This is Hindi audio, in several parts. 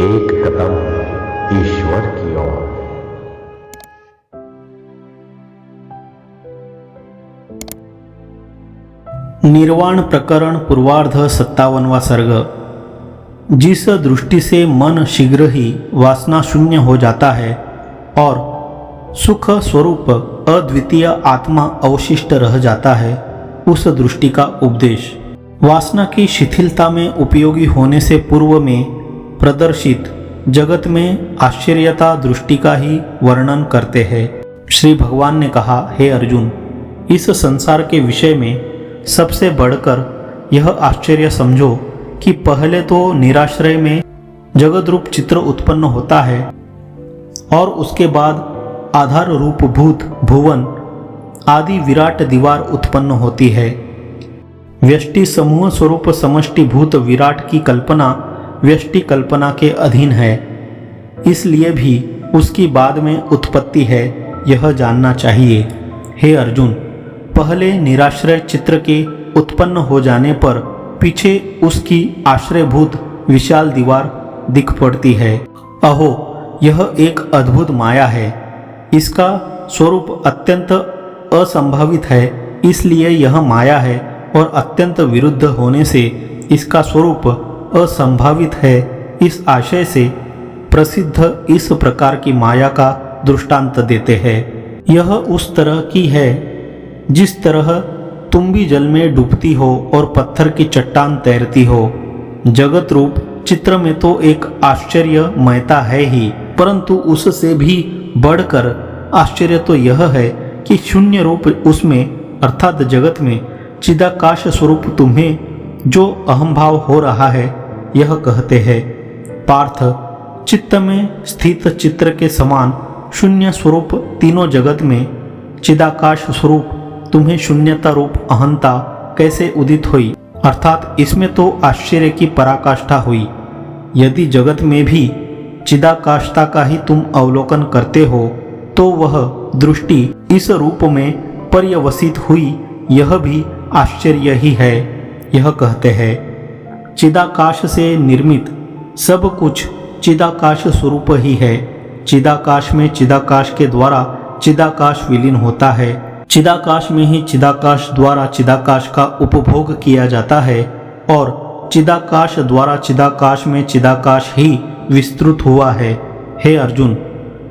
एक कदम ईश्वर की ओर। निर्वाण प्रकरण पूर्वार्ध 57वां सर्ग। जिस दृष्टि से मन शीघ्र ही वासना शून्य हो जाता है और सुख स्वरूप अद्वितीय आत्मा अवशिष्ट रह जाता है, उस दृष्टि का उपदेश वासना की शिथिलता में उपयोगी होने से पूर्व में प्रदर्शित जगत में आश्चर्यता दृष्टि का ही वर्णन करते हैं। श्री भगवान ने कहा, हे अर्जुन, इस संसार के विषय में सबसे बढ़कर यह आश्चर्य समझो कि पहले तो निराश्रय में जगत रूप चित्र उत्पन्न होता है और उसके बाद आधार रूप भूत भुवन आदि विराट दीवार उत्पन्न होती है। व्यष्टि समूह स्वरूप समष्टि भूत विराट की कल्पना व्यष्टि कल्पना के अधीन है, इसलिए भी उसकी बाद में उत्पत्ति है, यह जानना चाहिए। हे अर्जुन, पहले निराश्रय चित्र के उत्पन्न हो जाने पर पीछे उसकी आश्रयभूत विशाल दीवार दिख पड़ती है। अहो, यह एक अद्भुत माया है। इसका स्वरूप अत्यंत असंभावित है, इसलिए यह माया है और अत्यंत विरुद्ध होने से इसका स्वरूप असंभावित है। इस आशय से प्रसिद्ध इस प्रकार की माया का दृष्टांत देते हैं। यह उस तरह की है जिस तरह तुम भी जल में डूबती हो और पत्थर की चट्टान तैरती हो। जगत रूप चित्र में तो एक आश्चर्यमयता है ही, परंतु उससे भी बढ़कर आश्चर्य तो यह है कि शून्य रूप उसमें अर्थात जगत में चिदाकाश स्वरूप तुम्हें जो अहंभाव हो रहा है, यह कहते हैं। पार्थ, चित्त में स्थित चित्र के समान शून्य स्वरूप तीनों जगत में चिदाकाश स्वरूप तुम्हें शून्यता रूप अहंता कैसे उदित हुई, अर्थात इसमें तो आश्चर्य की पराकाष्ठा हुई। यदि जगत में भी चिदाकाष्ठा का ही तुम अवलोकन करते हो तो वह दृष्टि इस रूप में पर्यवसित हुई, यह भी आश्चर्य ही है। यह कहते हैं, चिदाकाश से निर्मित सब कुछ चिदाकाश स्वरूप ही है। चिदाकाश में चिदाकाश के द्वारा चिदाकाश विलीन होता है। चिदाकाश में ही चिदाकाश द्वारा चिदाकाश का उपभोग किया जाता है और चिदाकाश द्वारा चिदाकाश में चिदाकाश ही विस्तृत हुआ है। हे अर्जुन,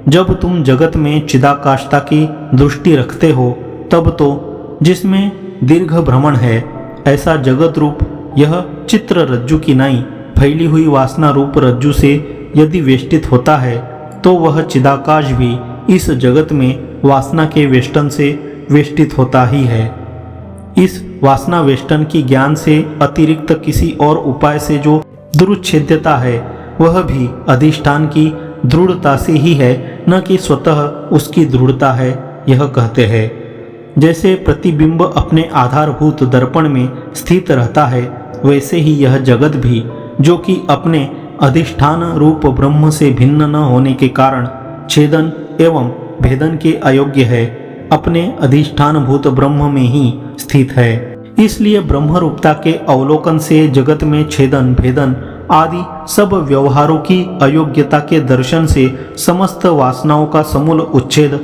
जब तुम जगत में चिदाकाशता की दृष्टि रखते हो तब तो जिसमें दीर्घ भ्रमण है, ऐसा जगत रूप यह चित्र रज्जु की नाई फैली हुई वासना रूप रज्जु से यदि वेष्टित होता है तो वह चिदाकाश भी इस जगत में वासना के वेष्टन से वेष्टित होता ही है। इस वासना वेष्टन की ज्ञान से अतिरिक्त किसी और उपाय से जो दुरुच्छेद्यता है, वह भी अधिष्ठान की दृढ़ता से ही है, न कि स्वतः उसकी दृढ़ता है। यह कहते हैं, जैसे प्रतिबिंब अपने आधारभूत दर्पण में स्थित रहता है, वैसे ही यह जगत भी, जो कि अपने अधिष्ठान रूप ब्रह्म से भिन्न न होने के कारण छेदन एवं भेदन के अयोग्य है, अपने अधिष्ठान भूत ब्रह्म में ही स्थित है। इसलिए ब्रह्म रूपता के अवलोकन से जगत में छेदन भेदन आदि सब व्यवहारों की अयोग्यता के दर्शन से समस्त वासनाओं का समूल उच्छेद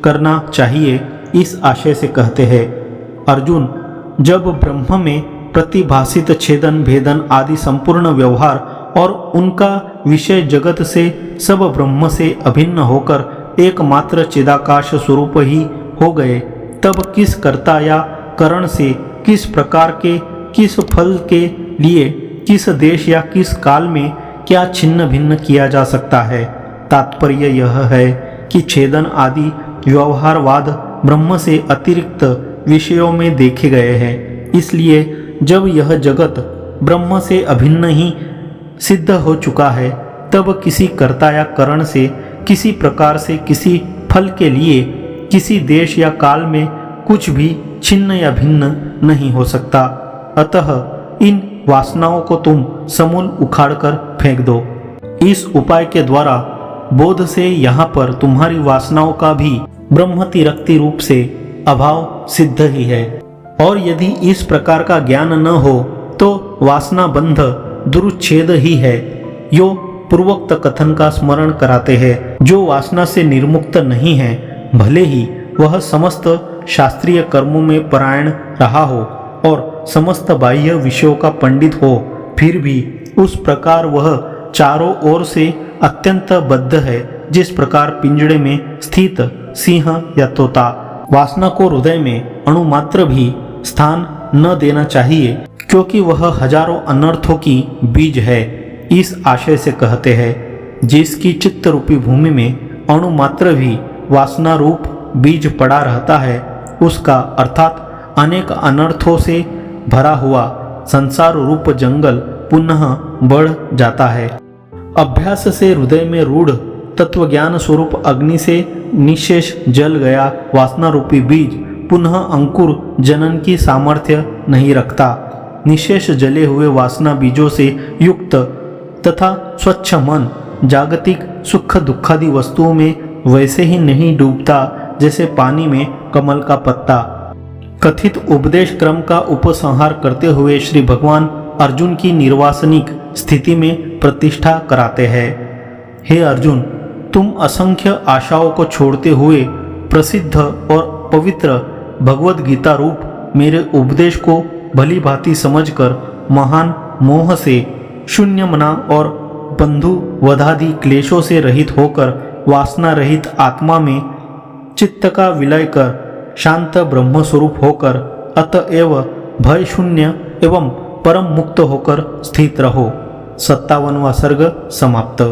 करना चाहिए। इस आशय से कहते हैं, अर्जुन, जब ब्रह्म में प्रतिभासित छेदन भेदन आदि संपूर्ण व्यवहार और उनका विषय जगत से सब ब्रह्म से अभिन्न होकर एकमात्र चिदाकाश स्वरूप ही हो गए, तब किस कर्ता या करण से किस प्रकार के किस फल के लिए किस देश या किस काल में क्या छिन्न भिन्न किया जा सकता है। तात्पर्य यह है कि छेदन आदि व्यवहारवाद ब्रह्म से अतिरिक्त विषयों में देखे गए हैं। इसलिए जब यह जगत ब्रह्म से अभिन्न ही सिद्ध हो चुका है, तब किसी कर्ता या करण से किसी प्रकार से किसी फल के लिए किसी देश या काल में कुछ भी छिन्न या भिन्न नहीं हो सकता। अतः इन वासनाओं को तुम समूल उखाड़कर फेंक दो। इस उपाय के द्वारा बोध से यहाँ पर तुम्हारी वासनाओं का भी ब्रह्मतिरक्ति रूप से अभाव सिद्ध ही है। और यदि इस प्रकार का ज्ञान न हो तो वासना बंध दुरुच्छेद ही है, यो पूर्वोक्त कथन का स्मरण कराते हैं। जो वासना से निर्मुक्त नहीं है, भले ही वह समस्त शास्त्रीय कर्मों में परायण रहा हो और समस्त बाह्य विषयों का पंडित हो, फिर भी उस प्रकार वह चारों ओर से अत्यंत बद्ध है, जिस प्रकार पिंजड़े में स्थित सिंह या तोता। वासना को हृदय में अणुमात्र भी स्थान न देना चाहिए, क्योंकि वह हजारों अनर्थों की बीज है। इस आशय से कहते हैं, जिसकी चित्त रूपी भूमि में अणुमात्र भी वासना रूप बीज पड़ा रहता है, उसका अर्थात अनेक अनर्थों से भरा हुआ संसार रूप जंगल पुनः बढ़ जाता है। अभ्यास से हृदय में रूढ़ तत्वज्ञान स्वरूप अग्नि से निशेष जल गया वासना रूपी बीज पुनः अंकुर जनन की सामर्थ्य नहीं रखता। निशेष जले हुए वासना बीजों से युक्त तथा स्वच्छ मन जागतिक सुख दुखादि वस्तुओं में वैसे ही नहीं डूबता जैसे पानी में कमल का पत्ता। कथित उपदेश क्रम का उपसंहार करते हुए श्री भगवान अर्जुन की निर्वासनिक स्थिति में प्रतिष्ठा कराते हैं। हे अर्जुन, तुम असंख्य आशाओं को छोड़ते हुए प्रसिद्ध और पवित्र भगवद गीता रूप मेरे उपदेश को भली भांति समझकर महान मोह से शून्य मना और बंधु वधादि क्लेशों से रहित होकर वासना रहित आत्मा में चित्त का विलय कर शांत ब्रह्म स्वरूप होकर अतएव भय शून्य एवं परम मुक्त होकर स्थित रहो। 57वां सर्ग समाप्त।